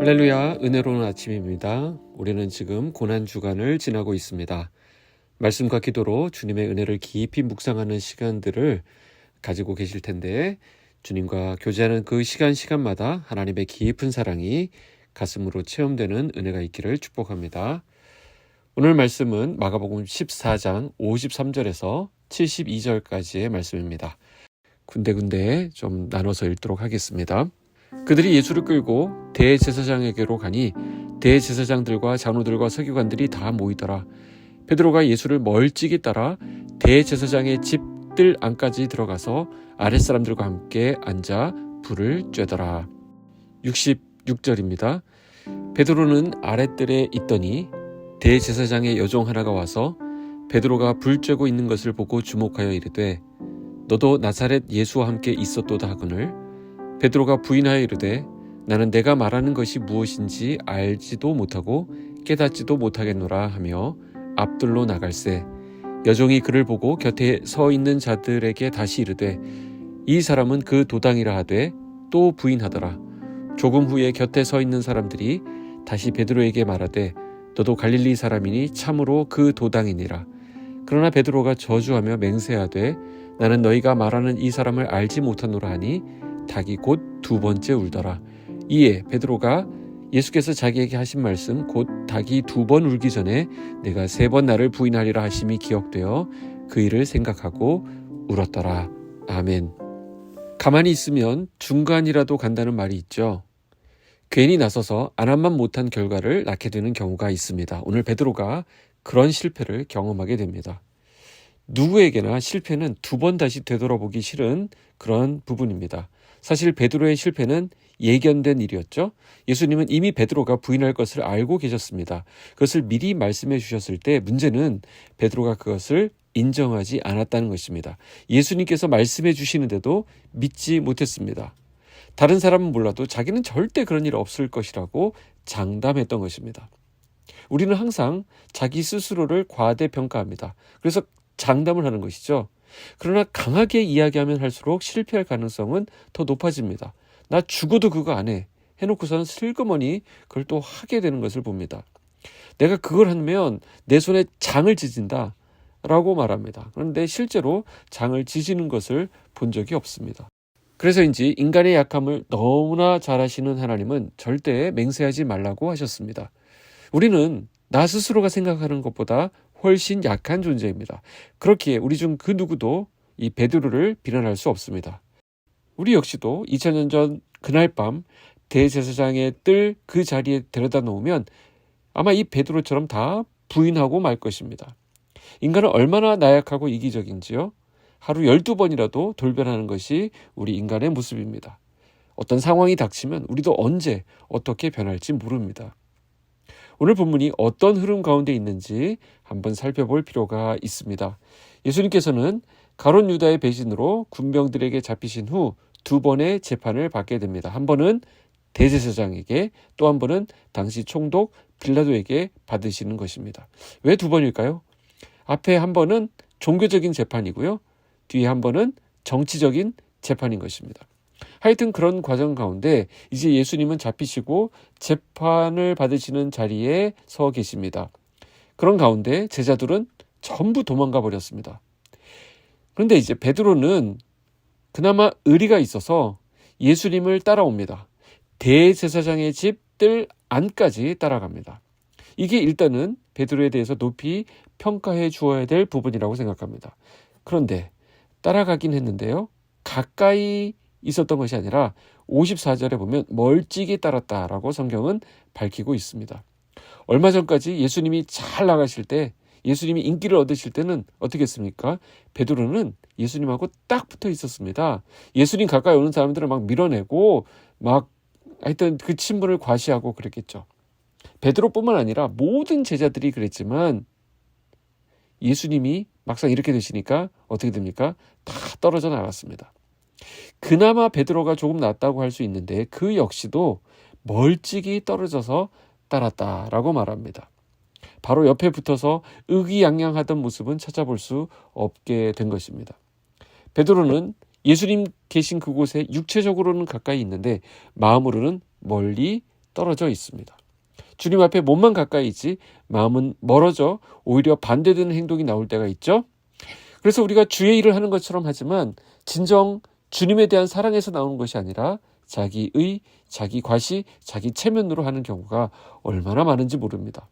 할렐루야, 은혜로운 아침입니다. 우리는 지금 고난주간을 지나고 있습니다. 말씀과 기도로 주님의 은혜를 깊이 묵상하는 시간들을 가지고 계실 텐데, 주님과 교제하는 그 시간마다 하나님의 깊은 사랑이 가슴으로 체험되는 은혜가 있기를 축복합니다. 오늘 말씀은 마가복음 14장 53절에서 72절까지의 말씀입니다. 군데군데 좀 나눠서 읽도록 하겠습니다. 그들이 예수를 끌고 대제사장에게로 가니 대제사장들과 장로들과 서기관들이 다 모이더라. 베드로가 예수를 멀찍이 따라 대제사장의 집들 안까지 들어가서 아랫사람들과 함께 앉아 불을 쬐더라. 66절입니다. 베드로는 아랫뜰에 있더니 대제사장의 여종 하나가 와서 베드로가 불 쬐고 있는 것을 보고 주목하여 이르되 너도 나사렛 예수와 함께 있었도다 하거늘 베드로가 부인하여 이르되 나는 내가 말하는 것이 무엇인지 알지도 못하고 깨닫지도 못하겠노라 하며 앞뜰로 나갈새 여종이 그를 보고 곁에 서 있는 자들에게 다시 이르되 이 사람은 그 도당이라 하되 또 부인하더라. 조금 후에 곁에 서 있는 사람들이 다시 베드로에게 말하되 너도 갈릴리 사람이니 참으로 그 도당이니라. 그러나 베드로가 저주하며 맹세하되 나는 너희가 말하는 이 사람을 알지 못하노라 하니 닭이 곧 두 번째 울더라. 이에 베드로가 예수께서 자기에게 하신 말씀 곧 닭이 두 번 울기 전에 내가 세 번 나를 부인하리라 하심이 기억되어 그 일을 생각하고 울었더라. 아멘. 가만히 있으면 중간이라도 간다는 말이 있죠. 괜히 나서서 안함만 못한 결과를 낳게 되는 경우가 있습니다. 오늘 베드로가 그런 실패를 경험하게 됩니다. 누구에게나 실패는 두 번 다시 되돌아보기 싫은 그런 부분입니다. 사실 베드로의 실패는 예견된 일이었죠. 예수님은 이미 베드로가 부인할 것을 알고 계셨습니다. 그것을 미리 말씀해 주셨을 때 문제는 베드로가 그것을 인정하지 않았다는 것입니다. 예수님께서 말씀해 주시는데도 믿지 못했습니다. 다른 사람은 몰라도 자기는 절대 그런 일 없을 것이라고 장담했던 것입니다. 우리는 항상 자기 스스로를 과대평가합니다. 그래서 장담을 하는 것이죠. 그러나 강하게 이야기하면 할수록 실패할 가능성은 더 높아집니다. 나 죽어도 그거 안 해. 해놓고서는 슬그머니 그걸 또 하게 되는 것을 봅니다. 내가 그걸 하면 내 손에 장을 지진다 라고 말합니다. 그런데 실제로 장을 지지는 것을 본 적이 없습니다. 그래서인지 인간의 약함을 너무나 잘 아시는 하나님은 절대 맹세하지 말라고 하셨습니다. 우리는 나 스스로가 생각하는 것보다 훨씬 약한 존재입니다. 그렇기에 우리 중 그 누구도 이 베드로를 비난할 수 없습니다. 우리 역시도 2000년 전 그날 밤 대제사장의 뜰 그 자리에 데려다 놓으면 아마 이 베드로처럼 다 부인하고 말 것입니다. 인간은 얼마나 나약하고 이기적인지요. 하루 12번이라도 돌변하는 것이 우리 인간의 모습입니다. 어떤 상황이 닥치면 우리도 언제 어떻게 변할지 모릅니다. 오늘 본문이 어떤 흐름 가운데 있는지 한번 살펴볼 필요가 있습니다. 예수님께서는 가룟 유다의 배신으로 군병들에게 잡히신 후 두 번의 재판을 받게 됩니다. 한 번은 대제사장에게 또 한 번은 당시 총독 빌라도에게 받으시는 것입니다. 왜 두 번일까요? 앞에 한 번은 종교적인 재판이고요. 뒤에 한 번은 정치적인 재판인 것입니다. 하여튼 그런 과정 가운데 이제 예수님은 잡히시고 재판을 받으시는 자리에 서 계십니다. 그런 가운데 제자들은 전부 도망가 버렸습니다. 그런데 이제 베드로는 그나마 의리가 있어서 예수님을 따라옵니다. 대제사장의 집들 안까지 따라갑니다. 이게 일단은 베드로에 대해서 높이 평가해 주어야 될 부분이라고 생각합니다. 그런데 따라가긴 했는데요. 가까이 있었던 것이 아니라 54절에 보면 멀찍이 따랐다라고 성경은 밝히고 있습니다. 얼마 전까지 예수님이 잘 나가실 때 예수님이 인기를 얻으실 때는 어떻게 했습니까? 베드로는 예수님하고 딱 붙어 있었습니다. 예수님 가까이 오는 사람들을 막 밀어내고 막 하여튼 그 친분을 과시하고 그랬겠죠. 베드로뿐만 아니라 모든 제자들이 그랬지만 예수님이 막상 이렇게 되시니까 어떻게 됩니까? 다 떨어져 나갔습니다. 그나마 베드로가 조금 낫다고 할 수 있는데 그 역시도 멀찍이 떨어져서 따랐다라고 말합니다. 바로 옆에 붙어서 의기양양하던 모습은 찾아볼 수 없게 된 것입니다. 베드로는 예수님 계신 그곳에 육체적으로는 가까이 있는데 마음으로는 멀리 떨어져 있습니다. 주님 앞에 몸만 가까이 있지 마음은 멀어져 오히려 반대되는 행동이 나올 때가 있죠. 그래서 우리가 주의 일을 하는 것처럼 하지만 진정 주님에 대한 사랑에서 나오는 것이 아니라 자기의, 자기 과시, 자기 체면으로 하는 경우가 얼마나 많은지 모릅니다.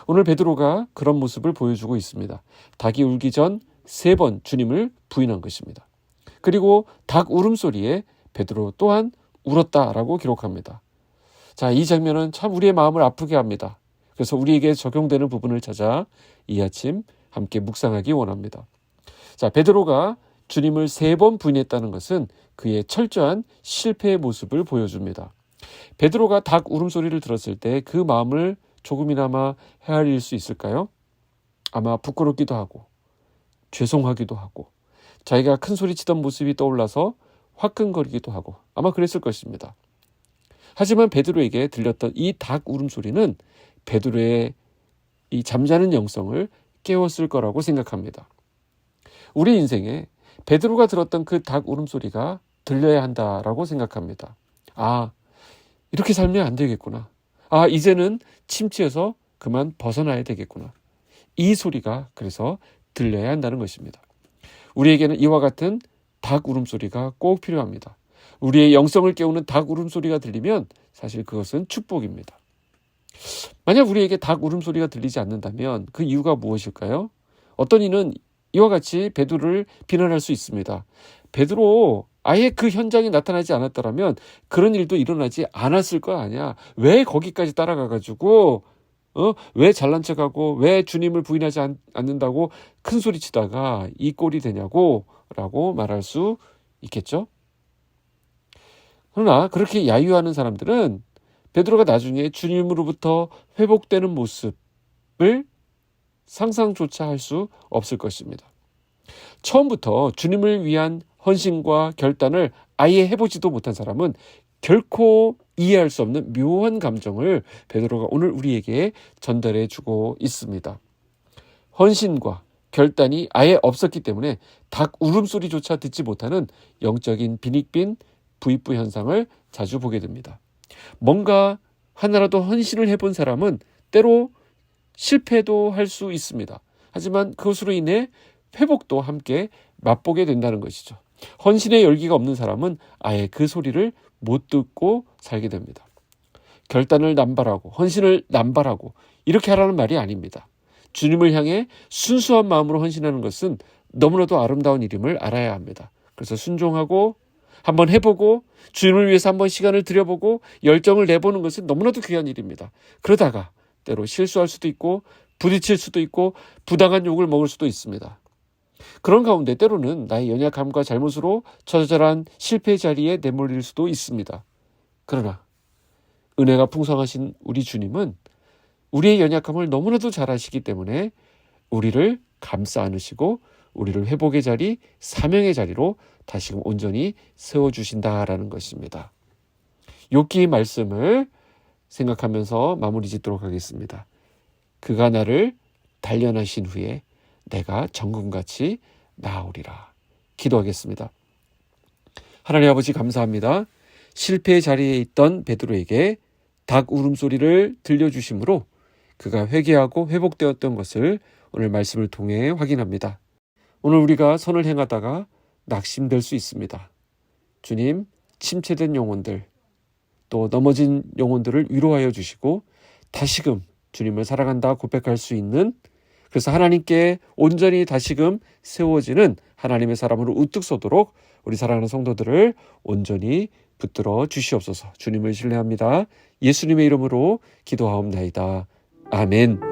오늘 베드로가 그런 모습을 보여주고 있습니다. 닭이 울기 전 3번 주님을 부인한 것입니다. 그리고 닭 울음소리에 베드로 또한 울었다라고 기록합니다. 자, 이 장면은 참 우리의 마음을 아프게 합니다. 그래서 우리에게 적용되는 부분을 찾아 이 아침 함께 묵상하기 원합니다. 자, 베드로가 주님을 3번 부인했다는 것은 그의 철저한 실패의 모습을 보여줍니다. 베드로가 닭 울음소리를 들었을 때 그 마음을 조금이나마 헤아릴 수 있을까요? 아마 부끄럽기도 하고 죄송하기도 하고 자기가 큰 소리 치던 모습이 떠올라서 화끈거리기도 하고 아마 그랬을 것입니다. 하지만 베드로에게 들렸던 이 닭 울음소리는 베드로의 이 잠자는 영성을 깨웠을 거라고 생각합니다. 우리 인생에 베드로가 들었던 그 닭 울음소리가 들려야 한다라고 생각합니다. 아, 이렇게 살면 안 되겠구나. 아, 이제는 침체에서 그만 벗어나야 되겠구나. 이 소리가 그래서 들려야 한다는 것입니다. 우리에게는 이와 같은 닭 울음소리가 꼭 필요합니다. 우리의 영성을 깨우는 닭 울음소리가 들리면 사실 그것은 축복입니다. 만약 우리에게 닭 울음소리가 들리지 않는다면 그 이유가 무엇일까요? 어떤 이는 이와 같이 베드로를 비난할 수 있습니다. 베드로 아예 그 현장에 나타나지 않았더라면 그런 일도 일어나지 않았을 거 아니야. 왜 거기까지 따라가가지고 왜 잘난 척하고 왜 주님을 부인하지 않는다고 큰 소리 치다가 이 꼴이 되냐고 라고 말할 수 있겠죠. 그러나 그렇게 야유하는 사람들은 베드로가 나중에 주님으로부터 회복되는 모습을 상상조차 할 수 없을 것입니다. 처음부터 주님을 위한 헌신과 결단을 아예 해보지도 못한 사람은 결코 이해할 수 없는 묘한 감정을 베드로가 오늘 우리에게 전달해 주고 있습니다. 헌신과 결단이 아예 없었기 때문에 닭 울음소리조차 듣지 못하는 영적인 빈익빈 부익부 현상을 자주 보게 됩니다. 뭔가 하나라도 헌신을 해본 사람은 때로 실패도 할 수 있습니다. 하지만 그것으로 인해 회복도 함께 맛보게 된다는 것이죠. 헌신의 열기가 없는 사람은 아예 그 소리를 못 듣고 살게 됩니다. 결단을 남발하고 헌신을 남발하고 이렇게 하라는 말이 아닙니다. 주님을 향해 순수한 마음으로 헌신하는 것은 너무나도 아름다운 일임을 알아야 합니다. 그래서 순종하고 한번 해보고 주님을 위해서 한번 시간을 들여보고 열정을 내보는 것은 너무나도 귀한 일입니다. 그러다가 때로 실수할 수도 있고 부딪힐 수도 있고 부당한 욕을 먹을 수도 있습니다. 그런 가운데 때로는 나의 연약함과 잘못으로 처절한 실패 자리에 내몰릴 수도 있습니다. 그러나 은혜가 풍성하신 우리 주님은 우리의 연약함을 너무나도 잘 아시기 때문에 우리를 감싸 안으시고 우리를 회복의 자리, 사명의 자리로 다시금 온전히 세워주신다라는 것입니다. 욥기의 말씀을 생각하면서 마무리 짓도록 하겠습니다. 그가 나를 단련하신 후에 내가 정금같이 나아오리라. 기도하겠습니다. 하나님 아버지 감사합니다. 실패의 자리에 있던 베드로에게 닭 울음소리를 들려주심으로 그가 회개하고 회복되었던 것을 오늘 말씀을 통해 확인합니다. 오늘 우리가 선을 행하다가 낙심될 수 있습니다. 주님, 침체된 영혼들, 또 넘어진 영혼들을 위로하여 주시고 다시금 주님을 사랑한다 고백할 수 있는, 그래서 하나님께 온전히 다시금 세워지는 하나님의 사람으로 우뚝 서도록 우리 사랑하는 성도들을 온전히 붙들어 주시옵소서. 주님을 신뢰합니다. 예수님의 이름으로 기도하옵나이다. 아멘.